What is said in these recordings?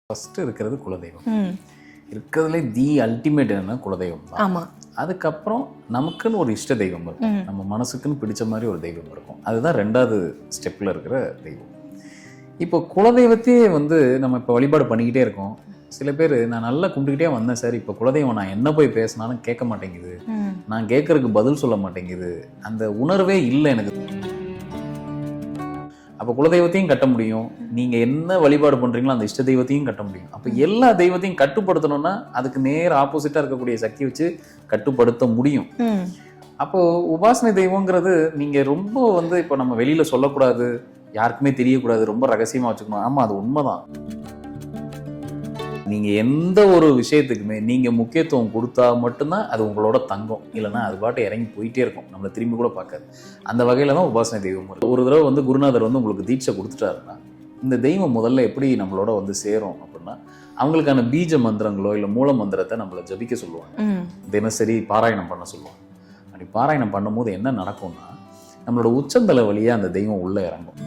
First இருக்கிறது குலதெய்வம். இருக்கிறதுலே தி அல்டிமேட் என்னன்னா குலதெய்வம் தான். ஆமா. அதுக்கப்புறம் நமக்குன்னு ஒரு இஷ்ட தெய்வம் இருக்கும், நம்ம மனசுக்குன்னு பிடிச்ச மாதிரி ஒரு தெய்வம் இருக்கும். அதுதான் ரெண்டாவது ஸ்டெப்ல இருக்கிற தெய்வம். இப்போ குலதெய்வத்தையே நம்ம இப்போ வழிபாடு பண்ணிக்கிட்டே இருக்கோம். சில பேர் நான் நல்லா கும்பிட்டுக்கிட்டே வந்தேன் சார், இப்போ குலதெய்வம் நான் என்ன போய் பேசினாலும் கேட்க மாட்டேங்குது, நான் கேட்கறதுக்கு பதில் சொல்ல மாட்டேங்குது, அந்த உணர்வே இல்லை எனக்கு. அப்போ குலதெய்வத்தையும் கட்ட முடியும், நீங்க என்ன வழிபாடு பண்றீங்களோ அந்த இஷ்ட தெய்வத்தையும் கட்ட முடியும். அப்போ எல்லா தெய்வத்தையும் கட்டுப்படுத்தணும்னா அதுக்கு நேர் ஆப்போசிட்டா இருக்கக்கூடிய சக்தி வச்சு கட்டுப்படுத்த முடியும். அப்போ உபாசனை தெய்வங்கிறது நீங்க ரொம்ப இப்போ நம்ம வெளியில சொல்லக்கூடாது, யாருக்குமே தெரியக்கூடாது, ரொம்ப ரகசியமா வச்சுக்கணும். ஆமா, அது உண்மைதான். நீங்க எந்த ஒரு விஷயத்துக்குமே நீங்க முக்கியத்துவம் கொடுத்தா மட்டும்தான் அது உங்களோட தங்கம், இல்லைன்னா அது பாட்டு இறங்கி போயிட்டே இருக்கும், நம்மளை திரும்பி கூட பார்க்காது. அந்த வகையில தான் உபாசனை தெய்வம் இருக்கு. ஒரு தடவை குருநாதர் உங்களுக்கு தீட்சை கொடுத்துட்டாருன்னா இந்த தெய்வம் முதல்ல எப்படி நம்மளோட சேரும் அப்படின்னா, அவங்களுக்கான பீஜ மந்திரங்களோ இல்லை மூல மந்திரத்தை நம்மளை ஜபிக்க சொல்லுவாங்க, தினசரி பாராயணம் பண்ண சொல்லுவாங்க. அப்படி பாராயணம் பண்ணும்போது என்ன நடக்கும்னா, நம்மளோட உச்சந்தலை வழியா அந்த தெய்வம் உள்ள இறங்கும்.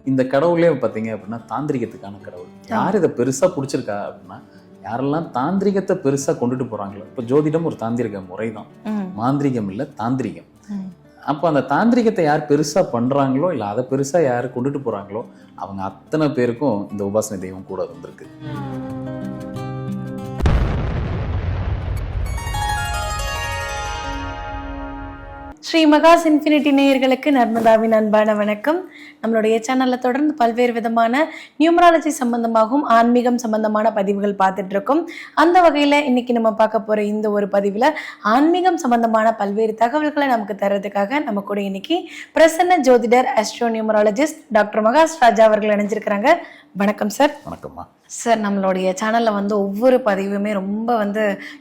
இந்த கடவுளே பார்த்தீங்க அப்படின்னா தாந்திரிகத்துக்கான கடவுள். யார் இதை பெருசா பிடிச்சிருக்கா அப்படின்னா, யாரெல்லாம் தாந்திரிகத்தை பெருசா கொண்டுட்டு போறாங்களோ. இப்போ ஜோதிடம் ஒரு தாந்திரிக முறை தான், மாந்திரிகம் இல்லை, தாந்திரிகம். அப்போ அந்த தாந்திரிகத்தை யார் பெருசா பண்றாங்களோ இல்லை அதை பெருசா யார் கொண்டுட்டு போறாங்களோ அவங்க அத்தனை பேருக்கும் இந்த உபாசனை தெய்வம் கூட இருந்திருக்கு. ஸ்ரீ மகாஸ் இன்ஃபினிட்டி நேயர்களுக்கு நர்மதாவின் அன்பான வணக்கம். நம்மளுடைய சேனல்ல தொடர்ந்து பல்வேறு விதமான நியூமராலஜி சம்பந்தமாகவும் ஆன்மீகம் சம்பந்தமான பதிவுகள் பார்த்துட்டு இருக்கோம். அந்த வகையில இன்னைக்கு நம்ம பார்க்க போற இந்த ஒரு பதிவுல ஆன்மீகம் சம்பந்தமான பல்வேறு தகவல்களை நமக்கு தர்றதுக்காக நம்ம கூட இன்னைக்கு பிரசன்ன ஜோதிடர் ஆஸ்ட்ரோ நியூமராலஜிஸ்ட் டாக்டர் மகாஸ் ராஜா அவர்கள் இணைஞ்சிருக்கிறாங்க. வணக்கம் சார். வணக்கம்மா சார். நம்மளுடைய சேனல்ல ஒவ்வொரு பதிவுமே ரொம்ப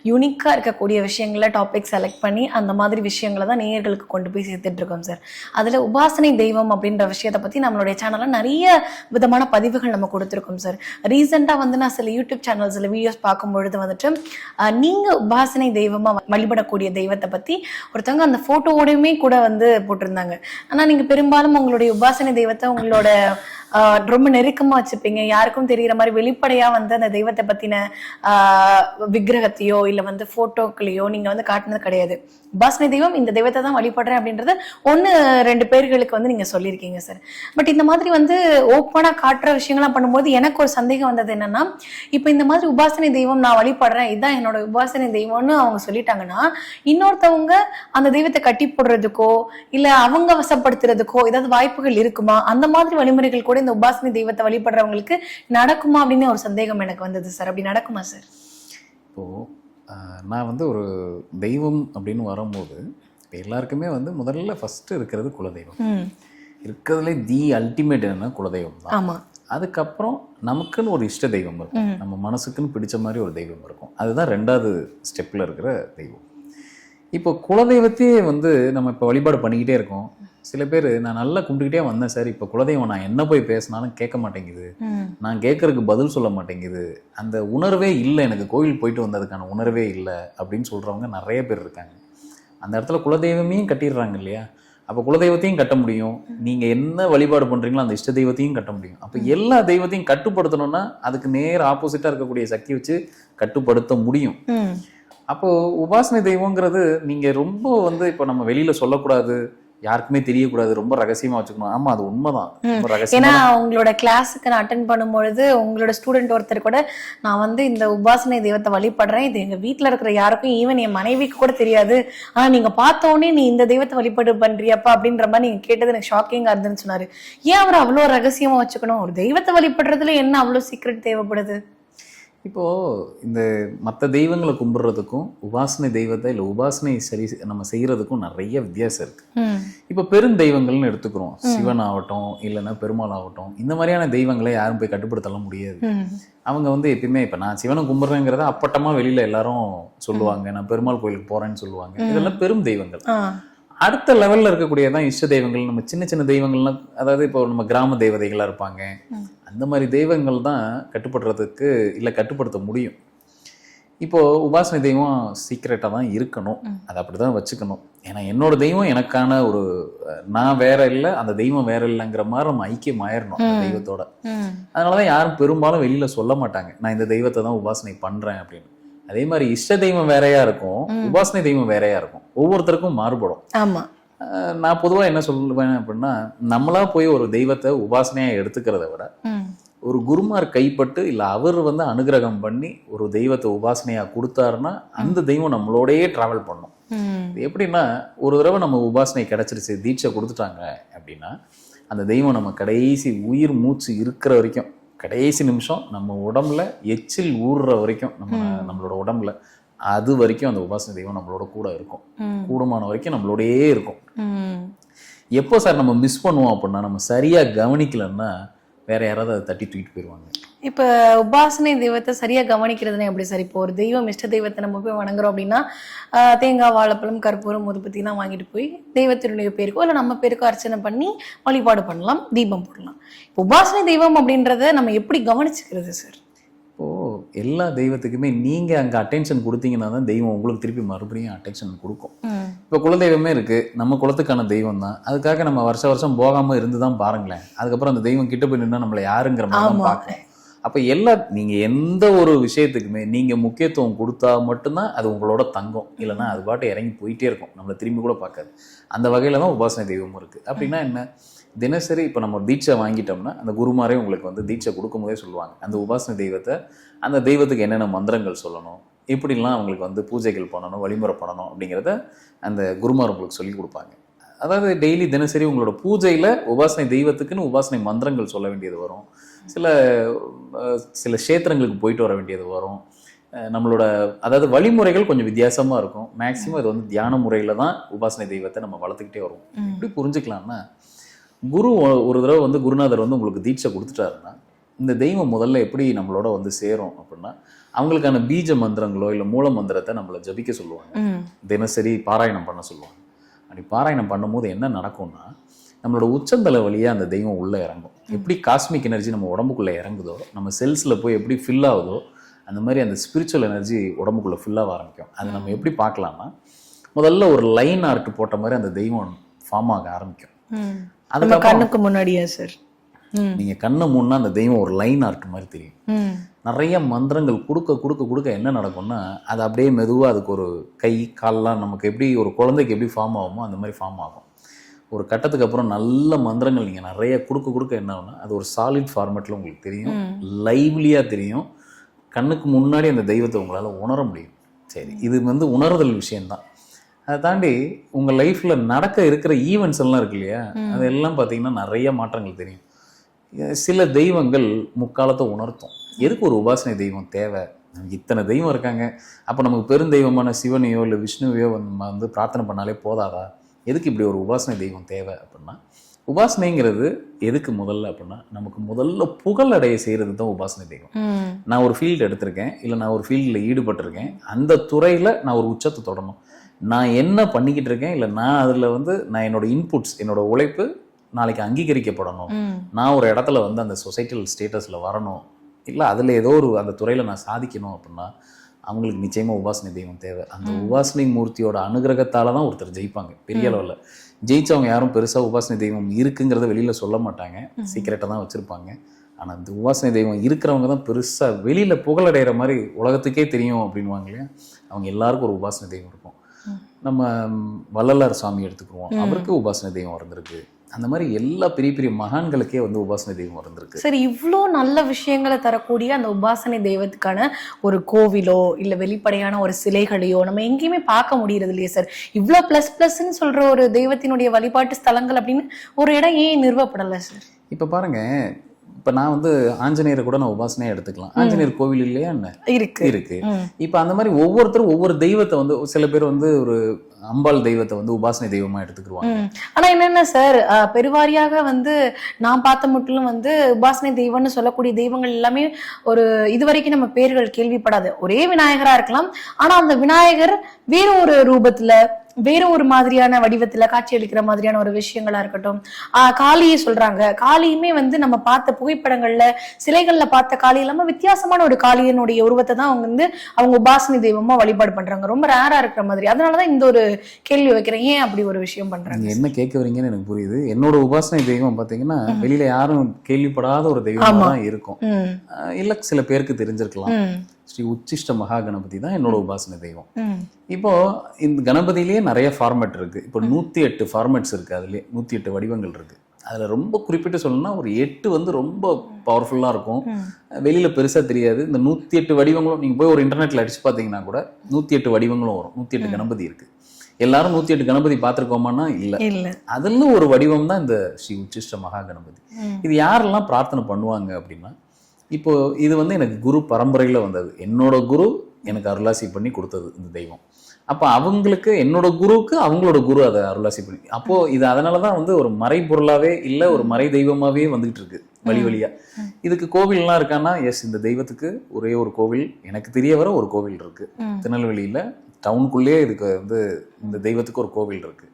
யூனிக்கா இருக்கக்கூடிய விஷயங்களை டாபிக் செலக்ட் பண்ணி அந்த மாதிரி விஷயங்களை தான் நேயர்களுக்கு கொண்டு போய் சேர்த்துட்டு இருக்கோம் சார். அதுல உபாசனை தெய்வம் அப்படின்ற விஷயத்தை பத்தி நம்மளுடைய சேனல்ல நிறைய விதமான பதிவுகள் நம்ம கொடுத்துருக்கோம் சார். ரீசெண்டா நான் சில யூடியூப் சேனல்ஸ்ல வீடியோஸ் பார்க்கும்பொழுது நீங்க உபாசனை தெய்வமா வழிபடக்கூடிய தெய்வத்தை பத்தி ஒருத்தவங்க அந்த போட்டோவோடையுமே கூட போட்டிருந்தாங்க. ஆனா நீங்க பெரும்பாலும் உங்களுடைய உபாசனை தெய்வத்தை உங்களோட ரொம்ப நெருக்கமா வச்சுப்பீங்க, யாருக்கும் தெரிகிற மாதிரி வெளிப்படையா அந்த தெய்வத்தை பத்தின விக்கிரகத்தையோ இல்ல போட்டோக்களையோ நீங்க காட்டினது கிடையாது. உபாசனை தெய்வம் இந்த தெய்வத்தை தான் வழிபடுறேன் அப்படின்றது 1-2 பேர்களுக்கு நீங்க சொல்லியிருக்கீங்க சார். பட் இந்த மாதிரி ஓப்பனா காட்டுற விஷயங்கள்லாம் பண்ணும்போது எனக்கு ஒரு சந்தேகம் வந்தது என்னன்னா, இப்ப இந்த மாதிரி உபாசனை தெய்வம் நான் வழிபடுறேன், இதுதான் என்னோட உபாசனை தெய்வம்னு அவங்க சொல்லிட்டாங்கன்னா, இன்னொருத்தவங்க அந்த தெய்வத்தை கட்டி போடுறதுக்கோ இல்ல அவங்க வசப்படுத்துறதுக்கோ ஏதாவது வாய்ப்புகள் இருக்குமா? அந்த மாதிரி வழிமுறைகள் கூட இந்த உபாசனை தெய்வத்தை வழிபடுறவங்களுக்கு நடக்குமா அப்படின்னு ஒரு சந்தேகம் எனக்கு வந்தது சார். அப்படி நடக்குமா சார்? இப்போ நான் ஒரு தெய்வம் அப்படின்னு வரும்போது எல்லாருக்குமே முதல்ல ஃபர்ஸ்ட் இருக்கிறது குலதெய்வம். இருக்கிறதுலே தி அல்டிமேட் என்னன்னா குலதெய்வம் தான். ஆமா. அதுக்கப்புறம் நமக்குன்னு ஒரு இஷ்ட தெய்வம் இருக்கும், நம்ம மனசுக்குன்னு பிடிச்ச மாதிரி ஒரு தெய்வம் இருக்கும். அதுதான் ரெண்டாவது ஸ்டெப்ல இருக்கிற தெய்வம். இப்போ குலதெய்வத்தையே நம்ம இப்போ வழிபாடு பண்ணிக்கிட்டே இருக்கோம். சில பேர் நான் நல்லா கும்பிட்டுக்கிட்டே வந்தேன் சார், இப்போ குலதெய்வம் நான் என்ன போய் பேசினாலும் கேட்க மாட்டேங்குது, நான் கேட்கறதுக்கு பதில் சொல்ல மாட்டேங்குது, அந்த உணர்வே இல்லை, எனக்கு கோயில் போயிட்டு வந்ததுக்கான உணர்வே இல்லை அப்படின்னு சொல்றவங்க நிறைய பேர் இருக்காங்க. அந்த இடத்துல குலதெய்வமையும் கட்டிடுறாங்க இல்லையா? அப்போ குலதெய்வத்தையும் கட்ட முடியும், நீங்க என்ன வழிபாடு பண்றீங்களோ அந்த இஷ்ட தெய்வத்தையும் கட்ட முடியும். அப்போ எல்லா தெய்வத்தையும் கட்டுப்படுத்தணும்னா அதுக்கு நேர் ஆப்போசிட்டா இருக்கக்கூடிய சக்தி வச்சு கட்டுப்படுத்த முடியும். அப்போ உபாசனை தெய்வங்கிறது நீங்க ரொம்ப இப்போ நம்ம வெளியில சொல்லக்கூடாது, யாருக்குமே தெரியக்கூடாது, ரொம்ப ரகசியமா வச்சுக்கணும். ஆமா, அது உண்மைதான். ஏன்னா உங்களோட கிளாஸுக்கு நான் அட்டென்ட் பண்ணும்பொழுது உங்களோட ஸ்டூடெண்ட் ஒருத்தர் கூட நான் இந்த உபாசனை தெய்வத்தை வழிபடுறேன், இது எங்க வீட்டுல இருக்கிற யாருக்கும் ஈவன் என் மனைவிக்கு கூட தெரியாது, ஆனா நீங்க பார்த்தோன்னே நீ இந்த தெய்வத்தை வழிபாடு பண்றியப்பா அப்படின்ற மாதிரி நீங்க கேட்டது எனக்கு ஷாக்கிங்கா இருந்துன்னு சொன்னாரு. ஏன் அவர் அவ்வளவு ரகசியமா வச்சுக்கணும்? ஒரு தெய்வத்தை வழிபடுறதுல என்ன அவ்வளவு சீக்ரெட் தேவைப்படுது? இப்போ இந்த மற்ற தெய்வங்களை கும்பிடுறதுக்கும் உபாசனை தெய்வத்தை இல்லை உபாசனை சரி நம்ம செய்யறதுக்கும் நிறைய வித்தியாசம் இருக்கு. இப்போ பெருந்தெய்வங்கள்னு எடுத்துக்கிறோம், சிவன் ஆகட்டும் இல்லைன்னா பெருமாள் ஆகட்டும், இந்த மாதிரியான தெய்வங்களை யாரும் போய் கட்டுப்படுத்தலாம் முடியாது. அவங்க எப்பயுமே இப்போ நான் சிவனை கும்பிடுறேங்கிறத அப்பட்டமா வெளியில எல்லாரும் சொல்லுவாங்க, நான் பெருமாள் கோயிலுக்கு போறேன்னு சொல்லுவாங்க. இதெல்லாம் பெரும் தெய்வங்கள். அடுத்த லெவல்ல இருக்கக்கூடியதான் இஷ்ட தெய்வங்கள். நம்ம சின்ன சின்ன தெய்வங்கள்லாம், அதாவது இப்போ நம்ம கிராம தேவதைகளா இருப்பாங்க, அந்த மாதிரி தெய்வங்கள் தான் கட்டுப்படுறதுக்கு இல்லை கட்டுப்படுத்த முடியும். இப்போ உபாசனை தெய்வம் சீக்ரெட்டாக தான் இருக்கணும், அதை அப்படிதான் வச்சுக்கணும். ஏன்னா என்னோட தெய்வம் எனக்கான ஒரு நான் வேற இல்லை, அந்த தெய்வம் வேற இல்லைங்கிற மாதிரி நம்ம ஐக்கியம் ஆயிடணும் அந்த தெய்வத்தோட. அதனாலதான் யாரும் பெரும்பாலும் வெளியில சொல்ல மாட்டாங்க நான் இந்த தெய்வத்தை தான் உபாசனை பண்றேன் அப்படின்னு. அதே மாதிரி இஷ்ட தெய்வம் வேறையா இருக்கும், உபாசனை தெய்வம் வேறையா இருக்கும், ஒவ்வொருத்தருக்கும் மாறுபடும். ஆமா. நான் பொதுவா என்ன சொல்லுவேன் அப்படின்னா, நம்மளா போய் ஒரு தெய்வத்தை உபாசனையா எடுத்துக்கிறத விட ஒரு குருமார் கைப்பட்டு இல்ல அவர் வந்து அனுகிரகம் பண்ணி ஒரு தெய்வத்தை உபாசனையா கொடுத்தாருன்னா அந்த தெய்வம் நம்மளோடயே டிராவல் பண்ணும். எப்படின்னா, ஒரு தடவை நம்ம உபாசனை கிடைச்சிருச்சு, தீட்சை கொடுத்துட்டாங்க அப்படின்னா அந்த தெய்வம் நம்ம கடைசி உயிர் மூச்சு இருக்கிற வரைக்கும், கடைசி நிமிஷம் நம்ம உடம்புல எச்சில் ஊறுற வரைக்கும், நம்மளோட உடம்புல அது வரைக்கும் அந்த உபாசனை தெய்வம் நம்மளோட கூட இருக்கும். கூடுமான வரைக்கும் நம்மளோடயே இருக்கும். எப்போ சார் நம்ம மிஸ் பண்ணுவோம் அப்படின்னா, நம்ம சரியா கவனிக்கலன்னா வேற யாராவது அதை தட்டி தூக்கிட்டு போயிடுவாங்க. இப்ப உபாசனை தெய்வத்தை சரியா கவனிக்கிறதுனா எப்படி சார்? இப்போ ஒரு தெய்வம் இஷ்ட தெய்வத்தை நம்ம போய் வணங்குறோம் அப்படின்னா தேங்காய், வாழைப்பழம், கற்பூரம், ஊதுபத்திலாம் வாங்கிட்டு போய் தெய்வத்தினுடைய பேருக்கோ இல்லை நம்ம பேருக்கோ அர்ச்சனை பண்ணி வழிபாடு பண்ணலாம், தீபம் போடலாம். இப்போ உபாசனை தெய்வம் அப்படின்றத நம்ம எப்படி கவனிச்சுக்கிறது சார்? இப்போ எல்லா தெய்வத்துக்குமே நீங்க அங்க அட்டென்ஷன் கொடுத்தீங்கன்னா தான் தெய்வம் உங்களுக்கு திருப்பி மறுபடியும் அட்டென்ஷன் கொடுக்கும். இப்போ குலதெய்வமே இருக்கு, நம்ம குலத்துக்கான தெய்வம் தான். அதுக்காக நம்ம வருஷம் போகாம இருந்துதான் பாருங்களேன், அதுக்கப்புறம் அந்த தெய்வம் கிட்ட போய் நின்னா நம்மளை யாருங்கிற மாதிரி பார்க்கணும். அப்ப நீங்க எந்த ஒரு விஷயத்துக்குமே நீங்க முக்கியத்துவம் கொடுத்தா மட்டும்தான் அது உங்களோட தங்கம், இல்லைன்னா அது பாட்டு இறங்கி போயிட்டே இருக்கும், நம்மளை திரும்பி கூட பார்க்காது. அந்த வகையில தான் உபாசனை தெய்வமும் இருக்கு. அப்படின்னா என்ன, தினசரி இப்போ நம்ம ஒரு தீட்சை வாங்கிட்டோம்னா அந்த குருமாரே உங்களுக்கு வந்து தீட்சை கொடுக்கும் போதே சொல்லுவாங்க அந்த உபாசனை தெய்வத்தை, அந்த தெய்வத்துக்கு என்னென்ன மந்திரங்கள் சொல்லணும், இப்படிலாம் அவங்களுக்கு வந்து பூஜைகள் பண்ணணும், வழிமுறை பண்ணணும் அப்படிங்கிறத அந்த குருமார் உங்களுக்கு சொல்லி கொடுப்பாங்க. அதாவது டெய்லி தினசரி உங்களோட பூஜையில் உபாசனை தெய்வத்துக்குன்னு உபாசனை மந்திரங்கள் சொல்ல வேண்டியது வரும். சில க்ஷேத்திரங்களுக்கு போயிட்டு வர வேண்டியது வரும். நம்மளோட அதாவது வழிமுறைகள் கொஞ்சம் வித்தியாசமாக இருக்கும். மேக்சிமம் இது வந்து தியான முறையில் தான் உபாசனை தெய்வத்தை நம்ம வளர்த்துக்கிட்டே வருவோம். எப்படி புரிஞ்சுக்கலாம்னா, குரு ஒரு தடவை வந்து குருநாதர் வந்து உங்களுக்கு தீட்சை கொடுத்துட்டாருன்னா இந்த தெய்வம் முதல்ல எப்படி நம்மளோட வந்து சேரும் அப்படின்னா, அவங்களுக்கான பீஜ மந்திரங்களோ இல்லை மூல மந்திரத்தை நம்மளை ஜபிக்க சொல்லுவாங்க, தினசரி பாராயணம் பண்ண சொல்லுவாங்க. அப்படி பாராயணம் பண்ணும்போது என்ன நடக்கும்னா, நம்மளோட உச்சந்தலை வழியாக அந்த தெய்வம் உள்ளே இறங்கும். எப்படி காஸ்மிக் எனர்ஜி நம்ம உடம்புக்குள்ளே இறங்குதோ, நம்ம செல்ஸில் போய் எப்படி ஃபில் ஆகுதோ, அந்த மாதிரி அந்த ஸ்பிரிச்சுவல் எனர்ஜி உடம்புக்குள்ளே ஃபில்லாக ஆரம்பிக்கும். அது நம்ம எப்படி பார்க்கலாம்னா, முதல்ல ஒரு லைன் ஆர்ட் போட்ட மாதிரி அந்த தெய்வம் ஃபார்ம் ஆக ஆரம்பிக்கும். அது கண்ணுக்கு முன்னாடியா சார்? நீங்க கண்ணை மூணுனா அந்த தெய்வம் ஒரு லைன் ஆர்ட் மாதிரி தெரியும். நிறைய மந்திரங்கள் கொடுக்க கொடுக்க கொடுக்க என்ன நடக்கும்னா, அது அப்படியே மெதுவாக அதுக்கு ஒரு கை கால்லாம் நமக்கு எப்படி ஒரு குழந்தைக்கு எப்படி ஃபார்ம் ஆகுமோ அந்த மாதிரி ஃபார்ம் ஆகும். ஒரு கட்டத்துக்கு அப்புறம் நல்ல மந்திரங்கள் நீங்கள் நிறைய கொடுக்க கொடுக்க என்ன ஆகும்னா, அது ஒரு சாலிட் ஃபார்மேட்டில் உங்களுக்கு தெரியும், லைவ்லியாக தெரியும், கண்ணுக்கு முன்னாடி அந்த தெய்வத்தை உங்களால் உணர முடியும். சரி, இது வந்து உணர்தல் விஷயம்தான். அதை தாண்டி உங்கள் லைஃப்பில் நடக்க இருக்கிற ஈவெண்ட்ஸ் எல்லாம் இருக்கு இல்லையா, அதெல்லாம் பார்த்தீங்கன்னா நிறைய மாற்றங்கள் தெரியும். சில தெய்வங்கள் முக்காலத்தை உணர்த்தும். எதுக்கு ஒரு உபாசனை தெய்வம் தேவை, நமக்கு இத்தனை தெய்வம் இருக்காங்க, அப்போ நமக்கு பெருந்தெய்வமான சிவனையோ இல்லை விஷ்ணுவையோ வந்து பிரார்த்தனை பண்ணாலே போதாதா, எதுக்கு இப்படி ஒரு உபாசனை தெய்வம் தேவை அப்படின்னா, உபாசனைங்கிறது எதுக்கு முதல்ல அப்படின்னா, நமக்கு முதல்ல புகழ் அடைய செய்கிறது தான் உபாசனை தெய்வம். நான் ஒரு ஃபீல்டு எடுத்திருக்கேன், இல்லை நான் ஒரு ஃபீல்டில் ஈடுபட்டிருக்கேன், அந்த துறையில் நான் ஒரு உச்சத்தை தொடரணும், நான் என்ன பண்ணிக்கிட்டு இருக்கேன், இல்லை நான் அதில் வந்து நான் என்னோட இன்புட்ஸ், என்னோட உழைப்பு நாளைக்கு அங்கீகரிக்கப்படணும், நான் ஒரு இடத்துல வந்து அந்த சொசைட்டல் ஸ்டேட்டஸில் வரணும், இல்லை அதில் ஏதோ ஒரு அந்த துறையில் நான் சாதிக்கணும் அப்படின்னா அவங்களுக்கு நிச்சயமாக உபாசனை தெய்வம் தேவை. அந்த உபாசனை மூர்த்தியோட அனுகிரகத்தால் தான் ஒருத்தர் ஜெயிப்பாங்க. பெரிய அளவில் ஜெயிச்சவங்க யாரும் பெருசாக உபாசனை தெய்வம் இருக்குங்கிறத வெளியில் சொல்ல மாட்டாங்க, சீக்கிரட்டாக தான் வச்சுருப்பாங்க. ஆனால் அந்த உபாசனை தெய்வம் இருக்கிறவங்க தான் பெருசாக வெளியில் புகழடைகிற மாதிரி உலகத்துக்கே தெரியும் அப்படின்வாங்க இல்லையா, அவங்க எல்லாருக்கும் ஒரு உபாசனை தெய்வம் இருக்கும். நம்ம வள்ளலார் சாமி எடுத்துக்குவோம், அவருக்கு உபாசனை தெய்வம் இருந்திருக்கு. அந்த மாதிரி எல்லா பெரிய பெரிய மகான்களுக்கே வந்து உபாசனை தெய்வம் இருந்திருக்கு. சரி, இவ்வளோ நல்ல விஷயங்களை தரக்கூடிய அந்த உபாசனை தெய்வத்துக்கான ஒரு கோவிலோ இல்லை வெளிப்படையான ஒரு சிலைகளையோ நம்ம எங்கேயுமே பார்க்க முடியறது இல்லையே சார். இவ்வளோ ++ன்னு சொல்ற ஒரு தெய்வத்தினுடைய வழிபாட்டு ஸ்தலங்கள் அப்படின்னு ஒரு இடம் ஏன் நிறுவப்படலை சார்? இப்போ பாருங்க, இப்போ நான் வந்து ஆஞ்சநேயரை கூட நான் உபாசனையா எடுத்துக்கலாம். ஆஞ்சநேயர் கோவில் இல்லையா என்ன இருக்கு. இப்போ அந்த மாதிரி ஒவ்வொருத்தரும் ஒவ்வொரு தெய்வத்தை வந்து, சில பேர் வந்து ஒரு அம்பாள் தெய்வத்தை வந்து உபாசனை தெய்வமா எடுத்துக்குவாங்க. ஆனா என்னென்ன சார், பெருவாரியாக வந்து நான் பார்த்த மட்டும் வந்து உபாசனை தெய்வம்னு சொல்லக்கூடிய தெய்வங்கள் எல்லாமே ஒரு இதுவரைக்கும் நம்ம பேர்கள் கேள்விப்படாத ஒரே விநாயகரா இருக்கலாம். ஆனா அந்த விநாயகர் வேற ஒரு ரூபத்துல வேற ஒரு மாதிரியான வடிவத்துல காட்சி அளிக்கிற மாதிரியான ஒரு விஷயங்களா இருக்கட்டும். காளியை சொல்றாங்க. காளியுமே வந்து நம்ம பார்த்த புகைப்படங்கள்ல சிலைகள்ல பார்த்த காளி இல்லாம வித்தியாசமான ஒரு காளியனுடைய உருவத்தை தான் அவங்க வந்து அவங்க உபாசனை தெய்வமா வழிபாடு பண்றாங்க. ரொம்ப ரேரா இருக்கிற மாதிரி. அதனாலதான் இந்த ஒரு கேள்வி வைக்கிறேன், ஏன் அப்படி ஒரு விஷயம் பண்றாங்க? என்ன கேட்க வரீங்கன்னு எனக்கு புரியுது. என்னோட உபாசனை தெய்வம் பாத்தீங்கன்னா வெளியில யாரும் கேள்விப்படாத ஒரு தெய்வமா தான் இருக்கும். இல்ல சில பேருக்கு தெரிஞ்சிருக்கலாம். ஸ்ரீ உச்சிஷ்ட மகா கணபதி தான் என்னோட உபாசனை தெய்வம். இப்போ இந்த கணபதியிலேயே நிறைய ஃபார்மேட் இருக்கு. இப்போ 108 ஃபார்மேட்ஸ் இருக்கு. அதுலயே 108 வடிவங்கள் இருக்கு. அதுல ரொம்ப குறிப்பிட்டு சொல்லணும்னா ஒரு 8 வந்து ரொம்ப பவர்ஃபுல்லா இருக்கும். வெளியில பெருசா தெரியாது. இந்த 108 வடிவங்களும் நீங்க போய் ஒரு இன்டர்நெட்ல அடிச்சு பாத்தீங்கன்னா கூட 108 வடிவங்களும் வரும். 108 கணபதி இருக்கு. எல்லாரும் 108 கணபதி பார்த்திருக்கோமானா இல்ல. அதுல ஒரு வடிவம் தான் இந்த ஸ்ரீ உச்சிஷ்ட மகா கணபதி. இது யாரெல்லாம் பிரார்த்தனை பண்ணுவாங்க அப்படின்னா, இப்போ இது வந்து எனக்கு குரு பரம்பரையில வந்தது. என்னோட குரு எனக்கு அருளாசி பண்ணி கொடுத்தது இந்த தெய்வம். அப்ப அவங்களுக்கு என்னோட குருவுக்கு அவங்களோட குரு அதை அருளாசி பண்ணி, அப்போ இது அதனாலதான் வந்து ஒரு மறைபொருளாவே இல்ல ஒரு மறை தெய்வமாவே வந்துகிட்டு இருக்கு வழி வழியா. இதுக்கு கோவில்லாம் இருக்கான்னா, எஸ், இந்த தெய்வத்துக்கு ஒரே ஒரு கோவில் எனக்கு தெரிய வர ஒரு கோவில் இருக்கு. திருநெல்வேலியில டவுனுக்குள்ளேயே இதுக்கு வந்து இந்த தெய்வத்துக்கு ஒரு கோவில் இருக்கு.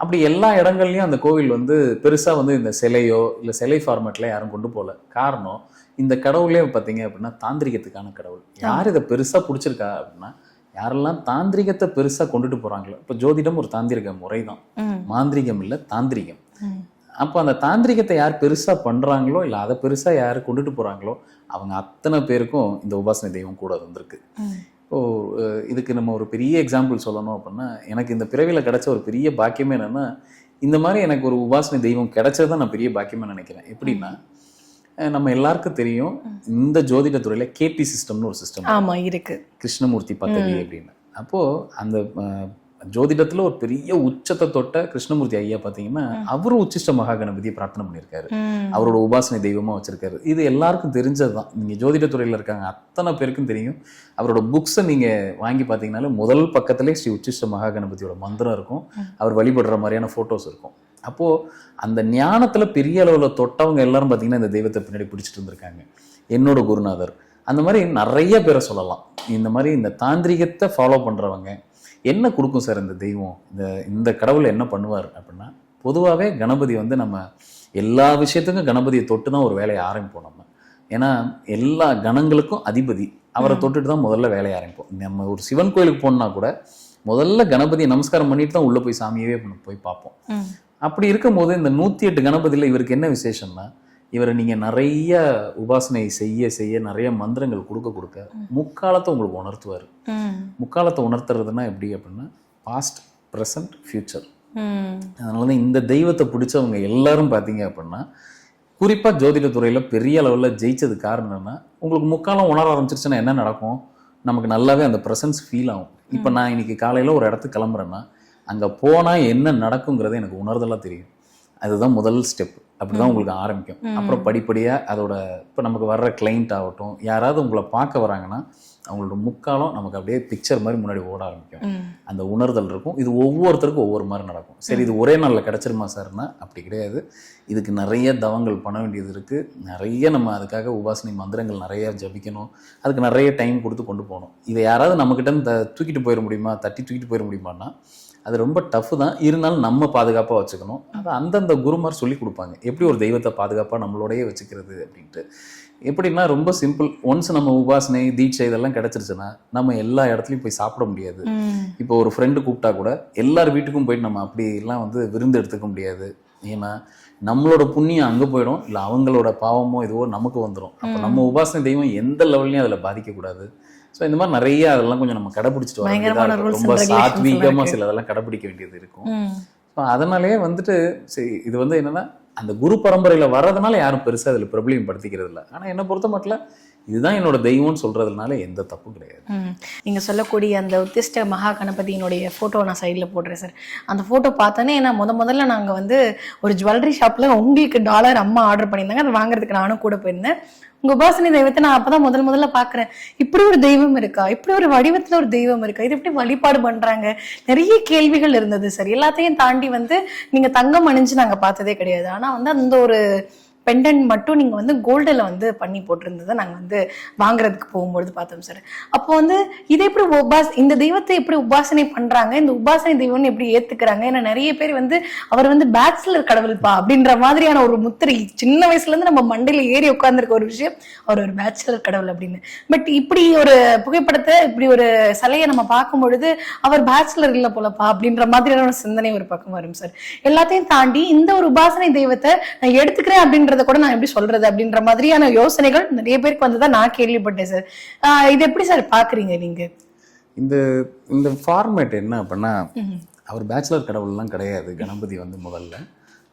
அப்படி எல்லா இடங்கள்லயும் அந்த கோவில் வந்து பெருசா வந்து இந்த சிலையோ இல்ல சிலை ஃபார்மேட்ல யாரும் கொண்டு போகல. காரணம், இந்த கடவுளே பார்த்தீங்க அப்படின்னா தாந்திரிகத்துக்கான கடவுள். யார் இதை பெருசா பிடிச்சிருக்கா அப்படின்னா, யாரெல்லாம் தாந்திரிகத்தை பெருசா கொண்டுட்டு போறாங்களோ. இப்போ ஜோதிடம் ஒரு தாந்திரிக முறைதான், மாந்திரிகம் இல்ல தாந்திரிகம். அப்போ அந்த தாந்திரிகத்தை யார் பெருசா பண்றாங்களோ இல்ல அதை பெருசா யாரு கொண்டுட்டு போறாங்களோ அவங்க அத்தனை பேருக்கும் இந்த உபாசனை தெய்வம் கூட வந்திருக்கு. இப்போ இதுக்கு நம்ம ஒரு பெரிய எக்ஸாம்பிள் சொல்லணும் அப்படின்னா, எனக்கு இந்த பிறவியில கிடைச்ச ஒரு பெரிய பாக்கியமே என்னன்னா, இந்த மாதிரி எனக்கு ஒரு உபாசனை தெய்வம் கிடைச்சதான் நான் பெரிய பாக்கியமா நினைக்கிறேன். எப்படின்னா, நம்ம எல்லாருக்கும் தெரியும் இந்த ஜோதிட துறையில கேபி சிஸ்டம்னு ஒரு சிஸ்டம் இருக்கு, கிருஷ்ணமூர்த்தி பதவி அப்படின்னு. அப்போ அந்த ஜோதிடத்துல ஒரு பெரிய உச்சத்தை தொட்ட கிருஷ்ணமூர்த்தி ஐயா பாத்தீங்கன்னா, அவரும் உச்சிஷ்ட மகா கணபதியை பிரார்த்தனை பண்ணியிருக்காரு. அவரோட உபாசனை தெய்வமா வச்சிருக்காரு. இது எல்லாருக்கும் தெரிஞ்சதுதான். நீங்க ஜோதிட துறையில இருக்காங்க அத்தனை பேருக்கும் தெரியும். அவரோட புக்ஸை நீங்க வாங்கி பாத்தீங்கன்னாலே முதல் பக்கத்திலே ஸ்ரீ உச்சிஷ்ட மகா கணபதியோட மந்திரம் இருக்கும். அவர் வழிபடுற மாதிரியான போட்டோஸ் இருக்கும். அப்போ அந்த ஞானத்துல பெரிய அளவுல தொட்டவங்க எல்லாரும் பாத்தீங்கன்னா இந்த தெய்வத்தை பின்னாடி பிடிச்சிட்டு இருந்திருக்காங்க. என்னோட குருநாதர், அந்த மாதிரி நிறைய பேரை சொல்லலாம். இந்த மாதிரி இந்த தாந்திரிகத்தை ஃபாலோ பண்றவங்க என்ன கொடுக்கும் சார் இந்த தெய்வம், இந்த கடவுள் என்ன பண்ணுவார் அப்படின்னா, பொதுவாகவே கணபதி வந்து நம்ம எல்லா விஷயத்துக்கும் கணபதியை தொட்டு தான் ஒரு வேலையை ஆரம்பிப்போம் நம்ம. ஏன்னா எல்லா கணங்களுக்கும் அதிபதி, அவரை தொட்டுட்டு தான் முதல்ல வேலையை ஆரம்பிப்போம். நம்ம ஒரு சிவன் கோயிலுக்கு போனோம்னா கூட முதல்ல கணபதியை நமஸ்காரம் பண்ணிட்டு தான் உள்ள போய் சாமியவே போய் பார்ப்போம். அப்படி இருக்கும் போது இந்த 108 கணபதியில இவருக்கு என்ன விசேஷம்னா, இவரை நீங்க நிறைய உபாசனை செய்ய செய்ய நிறைய மந்திரங்கள் கொடுக்க முக்காலத்தை உங்களுக்கு உணர்த்துவார். முக்காலத்தை உணர்த்துறதுன்னா எப்படி அப்படின்னா, பாஸ்ட், ப்ரெசன்ட், ஃபியூச்சர். அதனாலதான் இந்த தெய்வத்தை பிடிச்சவங்க எல்லாரும் பார்த்தீங்க அப்படின்னா, குறிப்பா ஜோதிட துறையில பெரிய அளவுல ஜெயிச்சது காரணம் என்னன்னா, உங்களுக்கு முக்காலம் உணர ஆரம்பிச்சிருச்சுன்னா என்ன நடக்கும், நமக்கு நல்லாவே அந்த ப்ரெசன்ஸ் ஃபீல் ஆகும். இப்போ நான் இன்னைக்கு காலையில ஒரு இடத்துக்கு கிளம்புறேன்னா, அங்க போனா என்ன நடக்குங்கிறது எனக்கு உணர்தலா தெரியும். அதுதான் முதல் ஸ்டெப். அப்படிதான் உங்களுக்கு ஆரம்பிக்கும். அப்புறம் படிப்படியா அதோட இப்போ நமக்கு வர்ற கிளைண்ட் ஆகட்டும், யாராவது உங்களை பார்க்க வராங்கன்னா அவங்களோட முக்காலம் நமக்கு அப்படியே பிக்சர் மாதிரி முன்னாடி ஓட ஆரம்பிக்கும். அந்த உணர்தல் இருக்கும். இது ஒவ்வொருத்தருக்கும் ஒவ்வொரு மாதிரி நடக்கும். சரி, இது ஒரே நாளில் கிடைச்சிருமா சார்னா அப்படி கிடையாது. இதுக்கு நிறைய தவங்கள் பண்ண வேண்டியது இருக்கு. நிறைய நம்ம அதுக்காக உபாசனை மந்திரங்கள் நிறைய ஜபிக்கணும். அதுக்கு நிறைய டைம் கொடுத்து கொண்டு போகணும். இதை யாராவது நம்மகிட்ட தூக்கிட்டு போயிட முடியுமா, தட்டி தூக்கிட்டு போயிட முடியுமான்னா அது ரொம்ப டஃப் தான். இருந்தாலும் நம்ம பாதுகாப்பாக வச்சுக்கணும். அதை அந்தந்த குருமார் சொல்லி கொடுப்பாங்க, எப்படி ஒரு தெய்வத்தை பாதுகாப்பாக நம்மளோடையே வச்சுக்கிறது அப்படின்ட்டு. எப்படின்னா ரொம்ப சிம்பிள். ஒன்ஸ் நம்ம உபாசனை தீட்சை இதெல்லாம் கிடைச்சிருச்சுன்னா நம்ம எல்லா இடத்துலையும் போய் சாப்பிட முடியாது. இப்போ ஒரு ஃப்ரெண்டு கூப்பிட்டா கூட எல்லார் வீட்டுக்கும் போயிட்டு நம்ம அப்படி எல்லாம் வந்து விருந்து எடுத்துக்க முடியாது. ஏன்னா நம்மளோட புண்ணியம் அங்கே போயிடும், இல்லை அவங்களோட பாவமோ இதுவோ நமக்கு வந்துடும். அப்போ நம்ம உபாசனை தெய்வம் எந்த லெவல்லையும் அதில் பாதிக்கக்கூடாது. ஸோ இந்த மாதிரி நிறைய அதெல்லாம் கொஞ்சம் நம்ம கடைபிடிச்சிட்டு வரோம். ரொம்ப சாத்வீகமாக சில அதெல்லாம் கடைபிடிக்க வேண்டியது இருக்கும். ஸோ அதனாலேயே வந்துட்டு சரி, இது வந்து என்னன்னா அந்த குரு பரம்பரையில வர்றதுனால யாரும் பெருசா அதில் பிரபலியம் படுத்திக்கிறது இல்லை. ஆனால் என்னை பொறுத்த மட்டும் இதுதான் என்னோட தெய்வம்னு சொல்றதுனால எந்த தப்பும் கிடையாது. நீங்க சொல்லக்கூடிய அந்த உத்திஷ்ட மகா கணபதியினுடைய போட்டோ நான் சைட்ல போடுறேன் சார். அந்த போட்டோ பார்த்தோன்னே ஏன்னா முதல்ல நாங்க வந்து ஒரு ஜுவல்லரி ஷாப்ல உங்களுக்கு டாலர் அம்மா ஆர்டர் பண்ணியிருந்தாங்க. அதை வாங்குறதுக்கு நானும் கூட போயிருந்தேன். உங்க உபாசனை தெய்வத்தை நான் அப்பதான் முதல்ல பாக்குறேன். இப்படி ஒரு தெய்வம் இருக்கா, இப்படி ஒரு வடிவத்துல ஒரு தெய்வம் இருக்கா, இது எப்படி வழிபாடு பண்றாங்க, நிறைய கேள்விகள் இருந்தது சார். எல்லாத்தையும் தாண்டி வந்து நீங்க தங்கம் அணிஞ்சு நாங்க பார்த்ததே கிடையாது. ஆனா வந்து அந்த ஒரு பெண்டன்ட் மட்டும் நீங்க வந்து கோல்டில் வந்து பண்ணி போட்டிருந்ததை நாங்க வந்து வாங்குறதுக்கு போகும்பொழுது பார்த்தோம் சார். அப்போ வந்து இதை எப்படி இந்த தெய்வத்தை எப்படி உபாசனை பண்றாங்க, இந்த உபாசனை தெய்வம்னு எப்படி ஏத்துக்கிறாங்க? ஏன்னா நிறைய பேர் வந்து அவர் வந்து பேச்சுலர் கடவுள்பா அப்படின்ற மாதிரியான ஒரு முத்திரை சின்ன வயசுல இருந்து நம்ம மண்டையில ஏறி உட்கார்ந்துருக்க ஒரு விஷயம், அவர் ஒரு பேச்சுலர் கடவுள் அப்படின்னு. பட் இப்படி ஒரு புகைப்படத்தை, இப்படி ஒரு சிலையை நம்ம பார்க்கும் பொழுது அவர் பேச்சுலர் இல்ல போலப்பா அப்படின்ற மாதிரியான ஒரு சிந்தனை ஒரு பக்கம் வரும் சார். எல்லாத்தையும் தாண்டி இந்த ஒரு உபாசனை தெய்வத்தை நான் எடுத்துக்கிறேன் அப்படின்றத கூட நான் எப்படி சொல்றது அப்படின்ற மாதிரியான யோசனைகள் நிறைய பேருக்கு வந்ததான் நான் கேள்விப்பட்டேன் சார். இது எப்படி சார் பாக்குறீங்க நீங்க? இந்த இந்த ஃபார்மேட் என்ன அப்படின்னா, அவர் பேச்சுலர் கடவுள்லாம் கிடையாது. கணபதி வந்து முதல்ல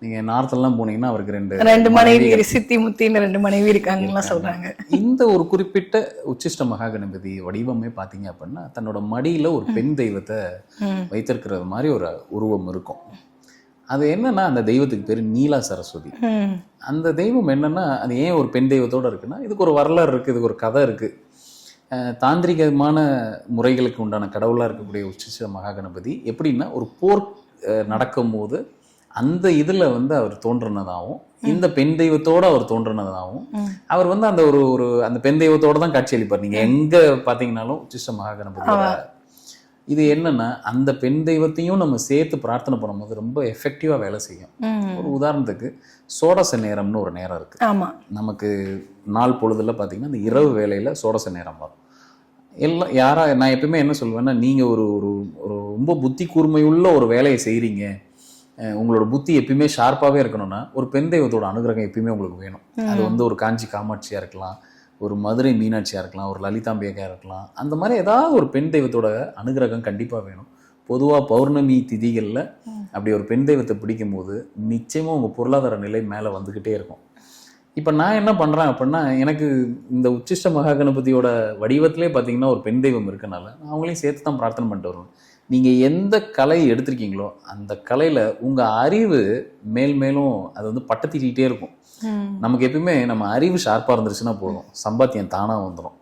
நீங்க நார்த்லாம் போனீங்கன்னா அவருக்கு ரெண்டு மனைவி, சித்தி முத்தின்னு 2 மனைவி இருக்காங்கலாம் சொல்றாங்க. இந்த ஒரு குறிப்பிட்ட உச்சிஷ்ட மகா கணபதி வடிவமே பாத்தீங்க அப்படின்னா தன்னோட மடியில ஒரு பெண் தெய்வத்தை வைத்திருக்கிறது மாதிரி ஒரு உருவம் இருக்கும். அது என்னன்னா, அந்த தெய்வத்துக்கு பேரு நீலா சரஸ்வதி. அந்த தெய்வம் என்னன்னா, அது ஏன் ஒரு பெண் தெய்வத்தோட இருக்குன்னா, இதுக்கு ஒரு வரலாறு இருக்கு, இதுக்கு ஒரு கதை இருக்கு. தாந்திரிகமான முறைகளுக்கு உண்டான கடவுளா இருக்கக்கூடிய உச்சிஷ்ட மகா கணபதி எப்படின்னா, ஒரு போர் நடக்கும் போது அந்த இதுல வந்து அவர் தோன்றினதாகவும், இந்த பெண் தெய்வத்தோட அவர் தோன்றினதாகவும், அவர் வந்து அந்த ஒரு அந்த பெண் தெய்வத்தோட தான் காட்சி அளிப்பார். நீங்க எங்க பாத்தீங்கன்னாலும் உச்சிஷ்ட மகா கணபதியோட இது என்னன்னா, அந்த பெண் தெய்வத்தையும் நம்ம சேர்த்து பிரார்த்தனை பண்ணும்போது ரொம்ப எஃபெக்டிவா வேலை செய்யும். ஒரு உதாரணத்துக்கு சோடச நேரம்னு ஒரு நேரம் இருக்கு. நமக்கு நாள் பொழுதுல பாத்தீங்கன்னா இந்த இரவு வேலையில சோடச நேரம் வரும். எல்லாம் நான் எப்பயுமே என்ன சொல்லுவேன்னா, நீங்க ஒரு ஒரு ரொம்ப புத்தி கூர்மையுள்ள ஒரு வேலையை செய்றீங்க, உங்களோட புத்தி எப்பயுமே ஷார்ப்பாவே இருக்கணும்னா ஒரு பெண் தெய்வத்தோட அனுகிரகம் எப்பயுமே உங்களுக்கு வேணும். அது வந்து ஒரு காஞ்சி காமாட்சியா இருக்கலாம், ஒரு மதுரை மீனாட்சியா இருக்கலாம், ஒரு லலிதாம்பிகையா இருக்கலாம். அந்த மாதிரி ஏதாவது ஒரு பெண் தெய்வத்தோட அனுகிரகம் கண்டிப்பா வேணும். பொதுவா பௌர்ணமி திதிகள்ல அப்படி ஒரு பெண் தெய்வத்தை பிடிக்கும் போது நிச்சயமா உங்க பொருளாதார நிலை மேல வந்துகிட்டே இருக்கும். இப்ப நான் என்ன பண்றேன் அப்படின்னா, எனக்கு இந்த உச்சிஷ்ட மகா கணபதியோட வடிவத்திலே பாத்தீங்கன்னா ஒரு பெண் தெய்வம் இருக்கனால அவங்களையும் சேர்த்து தான் பிரார்த்தனை பண்ணிட்டு வருவேன். நீங்க எந்த கலை எடுத்திருக்கீங்களோ அந்த கலையில உங்க அறிவு மேல் மேலும் அது வந்து பட்டத்திட்டே இருக்கும். நமக்கு எப்பயுமே நம்ம அறிவு ஷார்ப்பா இருந்துருச்சுன்னா போதும், சம்பாத்தியம் தானா வந்துடும்.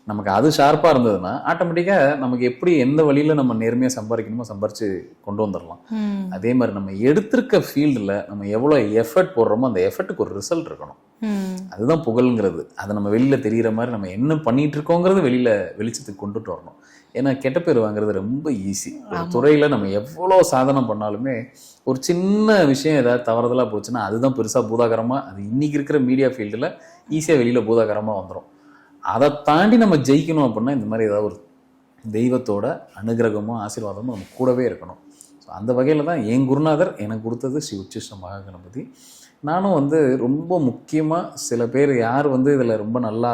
நமக்கு அது ஷார்ப்பா இருந்ததுன்னா ஆட்டோமேட்டிக்கா நமக்கு எப்படி எந்த வழியில நம்ம நேர்மையா சம்பாதிக்கணுமோ சம்பாரிச்சு கொண்டு வந்துடலாம். அதே மாதிரி நம்ம எடுத்திருக்க ஃபீல்டுல நம்ம எவ்வளவு எஃபர்ட் போடுறோமோ அந்த எஃபர்ட்டுக்கு ஒரு ரிசல்ட் இருக்கணும். அதுதான் புகழ்ங்கிறது. அதை நம்ம வெளியில தெரிகிற மாதிரி நம்ம என்ன பண்ணிட்டு இருக்கோங்கிறது வெளிச்சத்துக்கு கொண்டுட்டு வரணும். ஏன்னா கெட்ட பேர் வாங்குறது ரொம்ப ஈஸி. ஒரு துறையில நம்ம எவ்வளோ சாதனை பண்ணாலுமே ஒரு சின்ன விஷயம் ஏதாவது தவறுதலா போச்சுன்னா அதுதான் பெருசா பூதாகரமா, அது இன்னைக்கு இருக்கிற மீடியா ஃபீல்டுல ஈஸியா வெளியில பூதாகரமா வந்துடும். அதை தாண்டி நம்ம ஜெயிக்கணும் அப்படின்னா இந்த மாதிரி ஏதாவது ஒரு தெய்வத்தோட அனுகிரகமும் ஆசீர்வாதமும் நம்ம கூடவே இருக்கணும். ஸோ அந்த வகையில் தான் என் குருநாதர் எனக்கு கொடுத்தது ஸ்ரீ உச்சிஷ்ட மகா கணபதி. நானும் வந்து ரொம்ப முக்கியமாக சில பேர் யார் வந்து இதில் ரொம்ப நல்லா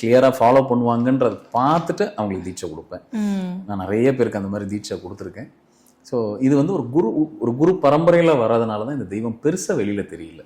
கிளியராக ஃபாலோ பண்ணுவாங்கன்றத பார்த்துட்டு அவங்களுக்கு தீட்சை கொடுப்பேன். நான் நிறைய பேருக்கு அந்த மாதிரி தீட்சை கொடுத்துருக்கேன். ஸோ இது வந்து ஒரு குரு பரம்பரையில் வர்றதுனால தான் இந்த தெய்வம் பெருசாக வெளியில் தெரியல.